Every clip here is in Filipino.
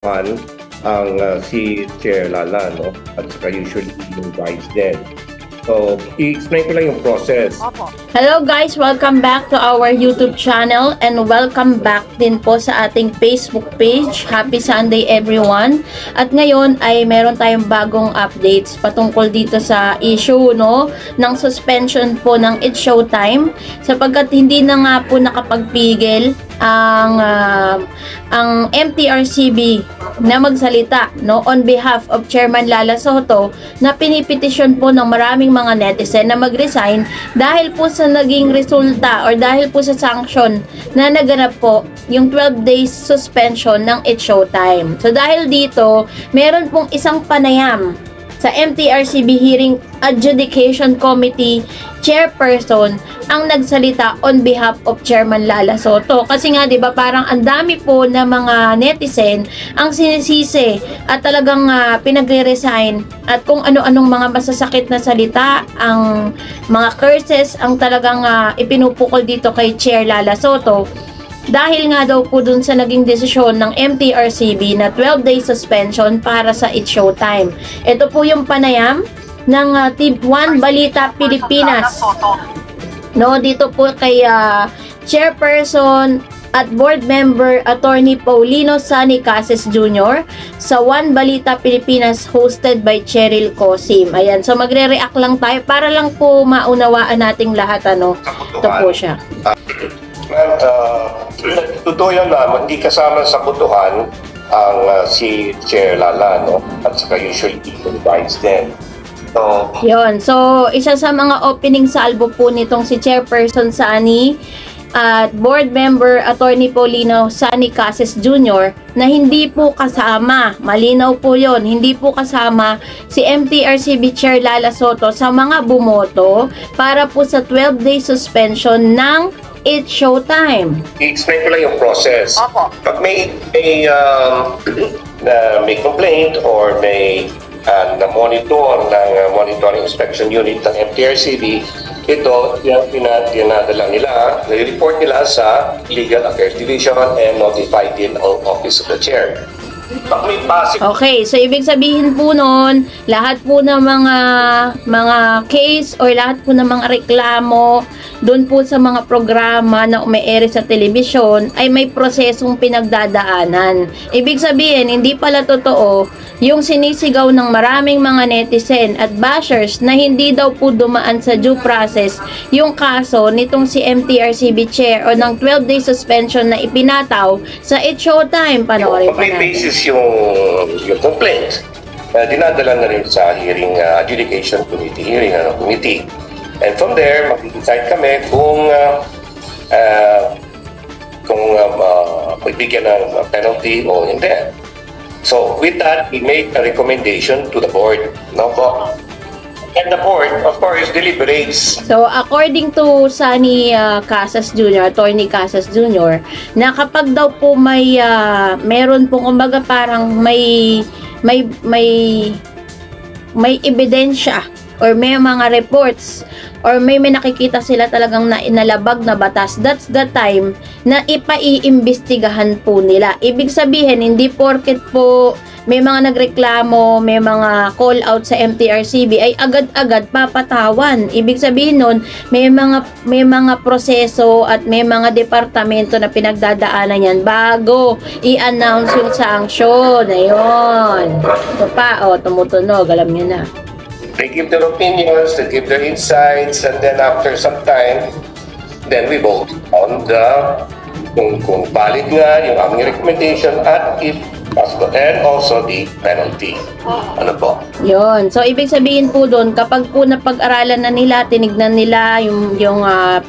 ang si Chair Lala, no? At saka usually yung vice din. So, i-explain ko lang yung process. Hello guys! Welcome back to our YouTube channel and welcome back din po sa ating Facebook page. Happy Sunday everyone! At ngayon ay meron tayong bagong updates patungkol dito sa issue ng suspension po ng It's Showtime sapagkat hindi na nga po nakapagpigil ang MTRCB na magsalita on behalf of Chairman Lala Soto na pinipetisyon po ng maraming mga netizen na mag-resign dahil po sa naging resulta or dahil po sa sanction na naganap po yung 12 days suspension ng It's Showtime. So dahil dito, meron pong isang panayam sa MTRCB Hearing Adjudication Committee Chairperson ang nagsalita on behalf of Chairman Lala Soto. Kasi nga 'di ba parang ang dami po na mga netizen ang sinisisi at talagang pinagre-resign at kung ano-anong mga masasakit na salita, ang mga curses ang talagang ipinupukol dito kay Chair Lala Soto. Dahil nga daw po dun sa naging desisyon ng MTRCB na 12-day suspension para sa It's Showtime. Ito po yung panayam ng Team 1 Balita Pilipinas. Dito po kay Chairperson at Board Member Attorney Paulino Sunny Cases Jr. sa 1 Balita Pilipinas hosted by Cheryl Cosim. Ayan, so magre-react lang tayo para lang po maunawaan nating lahat. Ito po siya. Totoo yan na hindi kasama sa botohan ang si Chair Lala, no? At saka usually yung vice din. So, yun. So, isa sa mga opening salvo po nitong si Chairperson Sunny at Board Member Attorney Paulino Sunny Cases Jr. na hindi po kasama, malinaw po yon, hindi po kasama si MTRCB Chair Lala Soto sa mga bumoto para po sa 12-day suspension ng It's Showtime. I-explain ko lang yung process. Pag may complaint or may na-monitor ng Monitoring Inspection Unit ng MTRCB, ito, dinadala nila, report nila sa Legal Affairs Division and notify din ang Office of the Chair. Okay, so ibig sabihin po nun, lahat po ng mga case or lahat po ng mga reklamo doon po sa mga programa na ume-air sa telebisyon ay may prosesong pinagdadaanan. Ibig sabihin, hindi pala totoo yung sinisigaw ng maraming mga netizen at bashers na hindi daw po dumaan sa due process yung kaso nitong si MTRCB Chair o ng 12-day suspension na ipinataw sa It's Showtime. Panoorin po natin. Basis yung complaint, dinadala na rin sa hearing adjudication committee. And from there, mag-decide kami kung magbigyan ng penalty o hindi. So, with that, we make a recommendation to the board. And the board, of course, deliberates. So, according to Sunny Casas Jr., Attorney Casas Jr., na kapag daw po meron pong kumbaga parang may ebidensya or may mga reports or may nakikita sila talagang inalabag na batas, that's the time na ipaiimbestigahan po nila. Ibig sabihin, hindi porket po may mga nagreklamo, may mga call out sa MTRCB ay agad-agad papatawan. Ibig sabihin nun, may mga proseso at may mga departamento na pinagdadaanan yan bago i-announce yung sanction. Ayun. Ito pa, tumutunog, alam nyo na. They give their opinions, they give their insights, and then after some time, then we vote on kung valid nga yung aming recommendation at if possible, and also the penalty. Ano po? Yun. So, ibig sabihin po doon, kapag po napag-aralan na nila, tinignan nila yung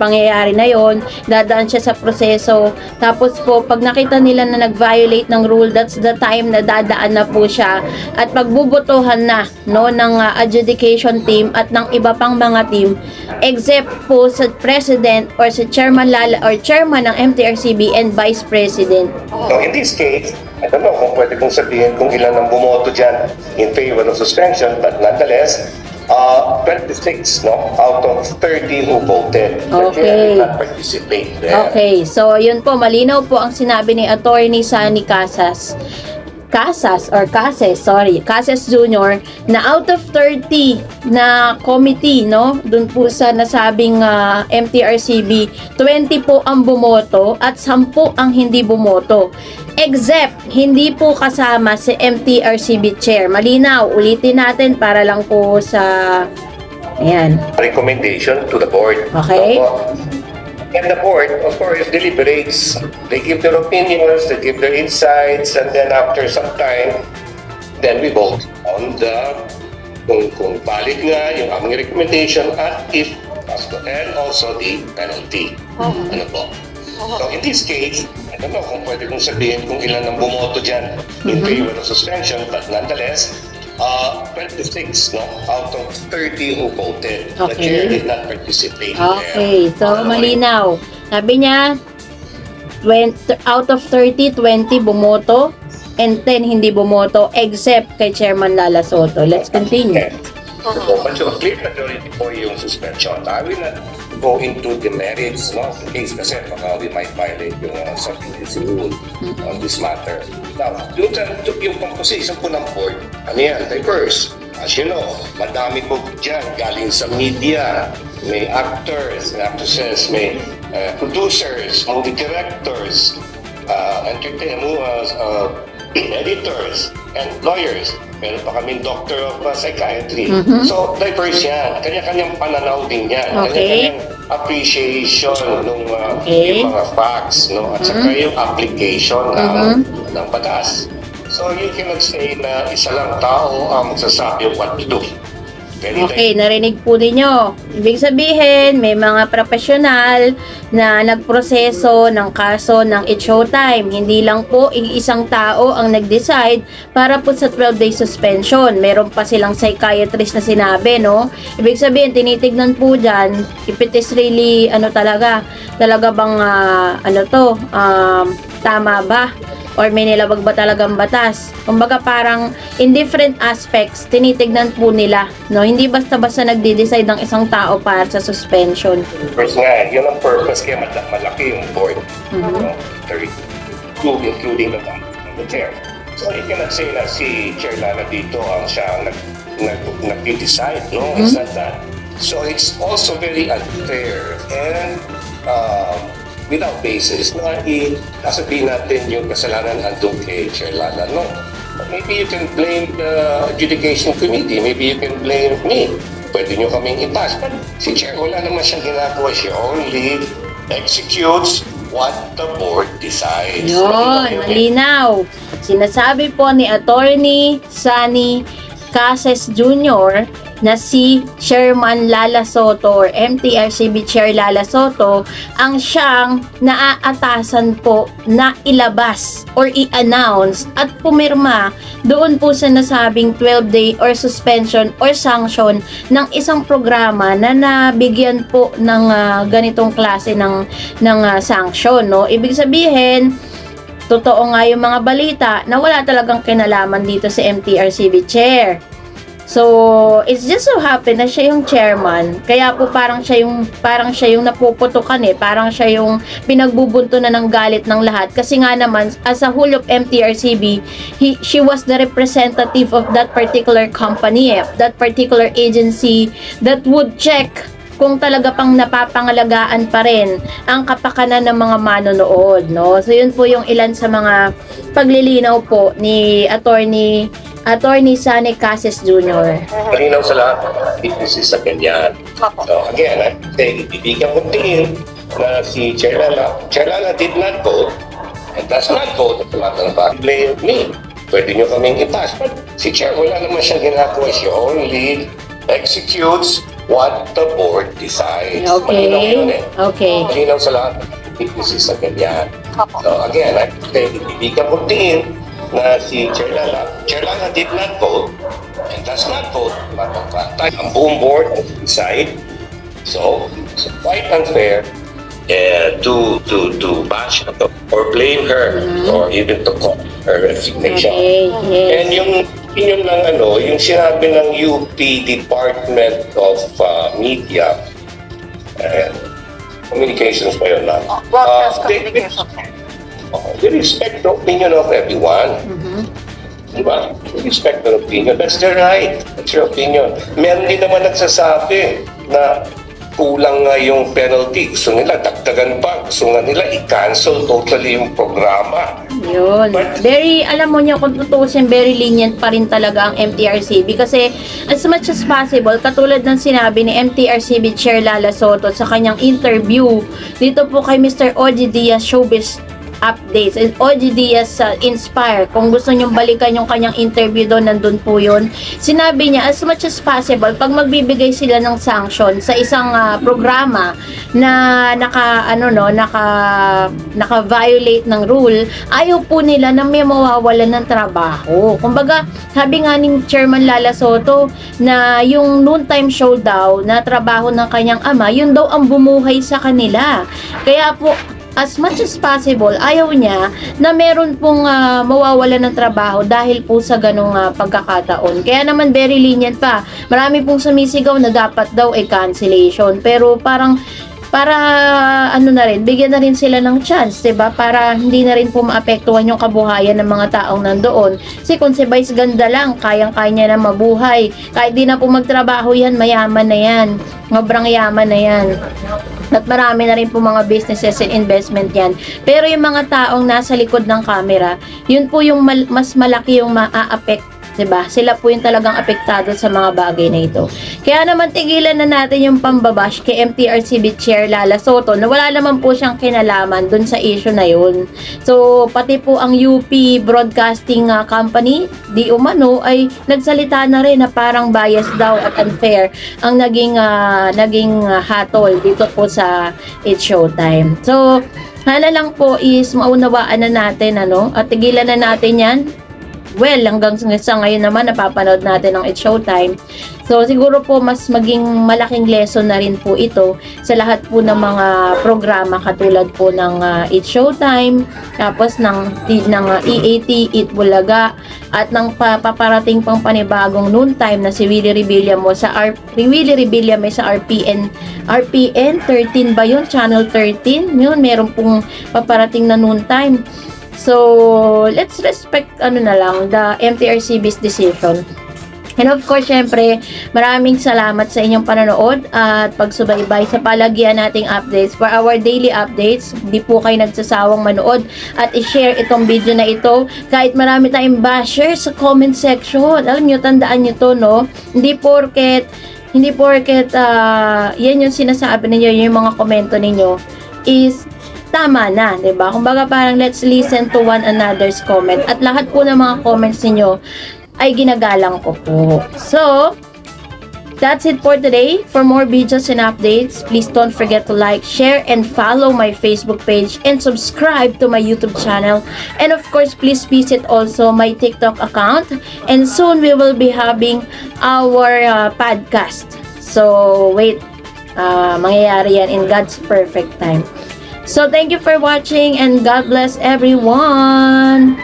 pangyayari na yon, dadaan siya sa proseso. Tapos po, pag nakita nila na nag-violate ng rule, that's the time na dadaan na po siya. At pagbubutuhan na ng adjudication team at ng iba pang mga team, except po sa President or sa Chairman Lala or Chairman ng MTRCB and Vice President. So, in this case, I don't know kung pwede kong sabihin kung ilan ang bumoto dyan in favor of suspension, but nonetheless, 26 out of 30 who voted. Okay. Did not participate there. Okay, so yun po, malinaw po ang sinabi ni Attorney Sunny Casas Casas Jr. na out of 30 na committee, no, dun po sa nasabing MTRCB, 20 po ang bumoto at 10 ang hindi bumoto. Except, hindi po kasama si MTRCB Chair. Malinaw, ulitin natin para lang po sa... Ayan. Recommendation to the board. Okay. And the board, of course, deliberates. They give their opinions, they give their insights, and then after some time, then we vote on the kung valid nga yung aming recommendation at if possible, and also the penalty. Ano po? So in this case, I don't know kung pwede kong sabihin kung ilan ang bumoto dyan in favor of suspension, but nonetheless, 26 no, out of 30 who voted. The chair did not participate. Okay, so malinaw. Sabi niya, out of 30, 20 bumoto and 10 hindi bumoto except kay Chairman Lala Soto. Let's continue. So, clear majority po yung suspension. I will not go into the merits no, of the case kasi baka we might violate yung subsidiary rule on this matter. Now, yung composition po ng board, ano yan, diverse. As you know, madami po dyan galing sa media. May actors, may actresses, may producers, movie directors, entertainers, editors, and lawyers. Meron pa kaming doctor of psychiatry. So, diverse yan. Kanya-kanyang pananaw din yan. Kanya-kanyang appreciation ng yung mga facts, no? At saka yung application ng batas. So, you cannot say na isa lang tao ang magsasabi what to do. Okay, narinig po ninyo. Ibig sabihin, may mga profesional na nagproseso ng kaso ng It's Showtime. Hindi lang po isang tao ang nag-decide para po sa 12-day suspension. Meron pa silang psychiatrist na sinabi, no? Ibig sabihin, tinitignan po dyan, if it is really, talaga bang, tama ba? Or may nilabag ba talagang batas? Kumbaga parang in different aspects, tinitignan po nila. No? Hindi basta-basta nagde-decide ng isang tao para sa suspension. First nga, yun ang purpose kaya malaki yung board. Including the chair. So you cannot say na si Chair Lala dito ang siya nag-decide. No? It's not that. So it's also very unfair and without basis na sasabihin natin yung kasalanan andun kay Chair Lala. No. Maybe you can blame the adjudication committee. Maybe you can blame me. Pwede nyo kaming ipas. But si Chair, wala naman siyang ginagawa. She only executes what the board decides. Yun, malinaw. Sinasabi po ni Attorney Sunny Casas Jr. na si Chairman Lala Soto or MTRCB Chair Lala Soto ang siyang naaatasan po na ilabas or i-announce at pumirma doon po sa nasabing 12-day or suspension or sanction ng isang programa na nabigyan po ng ganitong klase ng sanction, no? Ibig sabihin, totoo nga yung mga balita na wala talagang kinalaman dito sa MTRCB Chair. So, it's just so happen na siya yung chairman. Kaya po parang siya yung napuputukan parang siya yung pinagbubunto na ng galit ng lahat. Kasi nga naman, as a whole of MTRCB, she was the representative of that particular company, that particular agency that would check kung talaga pang napapangalagaan pa rin ang kapakanan ng mga manonood, no? So, yun po yung ilan sa mga paglilinaw po ni Attorney Sunny Casas Jr. Malinaw sa lahat, this is sa ganyan. So again, ibibigyan ko tingin na si Chair Lala did not vote and does not vote at tumatang pa. Blame me. Pwede nyo kaming ipas. But si Chair, wala naman siyang ginagawa. She only executes what the board decides. Okay. Okay. Malinaw sa lahat, this is sa ganyan. So again, ibibigyan ko tingin na si Chair Lala did not vote and does not vote ang buong board decide. So quite unfair to bash or blame her or even to call her resignation. Okay, yes. And yung yung sinabi ng UP Department of Media and Communications pa yun na Broadcast communication. we respect the opinion of everyone. di ba? Respect their opinion. That's their right. That's your opinion. Meron din naman nagsasabi na kulang nga yung penalty. Gusto nila dagdagan pa. Gusto nga nila i-cancel totally yung programa. Yun. Very, alam mo niyo, kung tutusin, very lenient pa rin talaga ang MTRCB kasi as much as possible, katulad ng sinabi ni MTRCB Chair Lala Soto sa kanyang interview dito po kay Mr. Oji Diaz Showbiz Updates and Oji Diaz Inspire, kung gusto nyong balikan yung kanyang interview doon, nandun po yun. Sinabi niya as much as possible, pag magbibigay sila ng sanction sa isang programa na naka-violate ng rule, ayaw po nila na may mawawalan ng trabaho. Kumbaga, sabi nga ni Chairman Lala Soto na yung noontime show daw na trabaho ng kanyang ama, yun daw ang bumuhay sa kanila. Kaya po, as much as possible, ayaw niya na meron pong mawawalan ng trabaho dahil po sa ganong pagkakataon. Kaya naman very lenient pa. Marami pong sumisigaw na dapat daw ay cancellation. Pero para na rin, bigyan na rin sila ng chance, 'di ba? Para hindi na rin po maapektuhan yung kabuhayan ng mga taong nandoon. Kasi kung si Vice ganda lang, kayang-kaya niya na mabuhay. Kahit di na po magtrabaho yan, mayaman na yan. Sobrang yaman na yan. At marami na rin po mga businesses and investment yan. Pero yung mga taong nasa likod ng camera, yun po yung mas malaki yung maa-affect, diba? Sila po yung talagang apektado sa mga bagay na ito. Kaya naman tigilan na natin yung pambabash kay MTRCB Chair Lala Soto na wala naman po siyang kinalaman dun sa issue na yun. So, pati po ang UP Broadcasting Company, di umano, ay nagsalita na rin na parang bias daw at unfair ang naging hatol dito po sa It's Showtime. So, hala lang po is maunawaan na natin, at tigilan na natin yan. Well, hanggang sa ngayon naman napapanood natin ang It's Showtime. So siguro po mas maging malaking lesson na rin po ito sa lahat po ng mga programa katulad po ng It's Showtime, tapos ng EAT, Eat Bulaga, at ng paparating pang panibagong noontime na si Willie Rebilla sa RPN 13 ba yun? Channel 13? Yun, meron pong paparating na noontime. So, let's respect the MTRCB's decision. And of course, syempre, maraming salamat sa inyong panonood at pagsubaybay sa palagyan nating updates. For our daily updates, di po kayo nagsasawang manood at i-share itong video na ito. Kahit marami tayong basher sa comment section. Alam nyo, tandaan nyo to, no? Hindi porket yan yung sinasabi ninyo, yung mga komento ninyo is tama na, 'di ba? Kumbaga parang let's listen to one another's comment at lahat po ng mga comments niyo ay ginagalang ko po. So, that's it for today. For more videos and updates, please don't forget to like, share, and follow my Facebook page and subscribe to my YouTube channel. And of course, please visit also my TikTok account. And soon we will be having our podcast. So, wait. Mangyayari yan in God's perfect time. So, thank you for watching and God bless everyone!